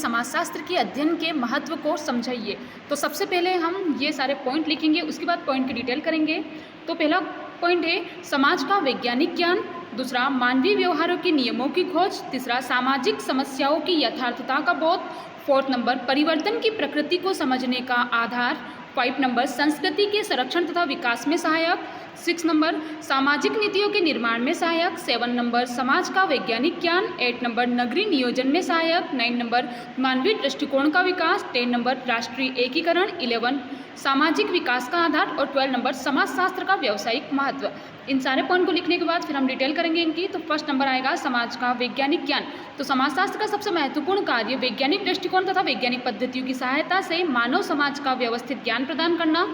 समाजशास्त्र के अध्ययन के महत्व को समझाइए। तो सबसे पहले हम ये सारे पॉइंट लिखेंगे, उसके बाद पॉइंट की डिटेल करेंगे। तो पहला पॉइंट है समाज का वैज्ञानिक ज्ञान, दूसरा मानवीय व्यवहारों के नियमों की खोज, तीसरा सामाजिक समस्याओं की यथार्थता का बोध, फोर्थ नंबर परिवर्तन की प्रकृति को समझने का आधार, 5 नंबर संस्कृति के संरक्षण तथा विकास में सहायक, 6 नंबर सामाजिक नीतियों के निर्माण में सहायक, 7 नंबर समाज का वैज्ञानिक ज्ञान, 8 नंबर नगरीय नियोजन में सहायक, 9 नंबर मानवीय दृष्टिकोण का विकास, 10 नंबर राष्ट्रीय एकीकरण, 11 सामाजिक विकास का आधार और 12 नंबर समाजशास्त्र का व्यावसायिक महत्व। इन सारे पॉइंट को लिखने के बाद फिर हम डिटेल करेंगे इनकी। तो फर्स्ट नंबर आएगा समाज का वैज्ञानिक ज्ञान। तो समाजशास्त्र का सबसे महत्वपूर्ण कार्य वैज्ञानिक दृष्टिकोण तथा वैज्ञानिक पद्धतियों की सहायता से मानव समाज का व्यवस्थित ज्ञान प्रदान करना।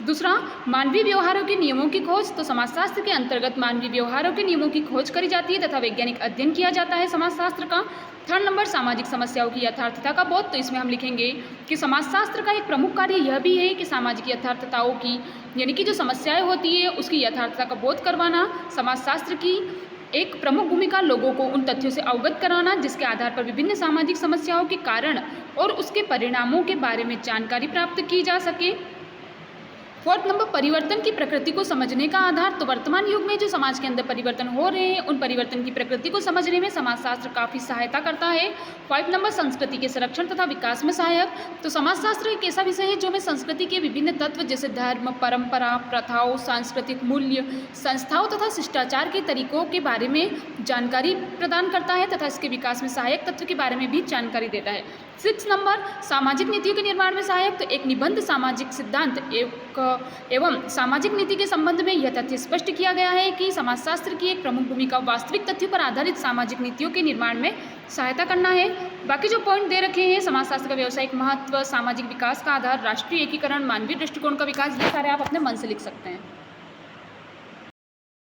दूसरा मानवीय व्यवहारों के नियमों की खोज। तो समाजशास्त्र के अंतर्गत मानवीय व्यवहारों के नियमों की खोज करी जाती है तथा वैज्ञानिक अध्ययन किया जाता है समाजशास्त्र का। थर्ड नंबर सामाजिक समस्याओं की यथार्थता का बोध। तो इसमें हम लिखेंगे कि समाजशास्त्र का एक प्रमुख कार्य यह भी है कि सामाजिक यथार्थताओं की यानी कि जो समस्याएं होती है उसकी यथार्थता का बोध करवाना। समाजशास्त्र की एक प्रमुख भूमिका लोगों को उन तथ्यों से अवगत कराना जिसके आधार पर विभिन्न सामाजिक समस्याओं के कारण और उसके परिणामों के बारे में जानकारी प्राप्त की जा सके। फोर्थ नंबर परिवर्तन की प्रकृति को समझने का आधार। तो वर्तमान युग में जो समाज के अंदर परिवर्तन हो रहे हैं उन परिवर्तन की प्रकृति को समझने में समाजशास्त्र काफ़ी सहायता करता है। 5 नंबर संस्कृति के संरक्षण तथा विकास में सहायक। तो समाजशास्त्र एक ऐसा विषय है जो में संस्कृति के विभिन्न तत्व जैसे धर्म, परंपरा, प्रथाओं, सांस्कृतिक मूल्य, संस्थाओं तथा शिष्टाचार के तरीकों के बारे में जानकारी प्रदान करता है तथा इसके विकास में सहायक तत्व के बारे में भी जानकारी देता है। 6 नंबर सामाजिक नीतियों के निर्माण में सहायक। तो एक निबंध सामाजिक सिद्धांत एवं सामाजिक नीति के संबंध में यह तथ्य स्पष्ट किया गया है कि समाजशास्त्र की एक प्रमुख भूमिका वास्तविक तथ्यों पर आधारित सामाजिक नीतियों के निर्माण में सहायता करना है। बाकी जो पॉइंट दे रखे हैं समाजशास्त्र का व्यावसायिक महत्व, सामाजिक विकास का आधार, राष्ट्रीय एकीकरण, मानवीय दृष्टिकोण का विकास, ये सारे आप अपने मन से लिख सकते हैं।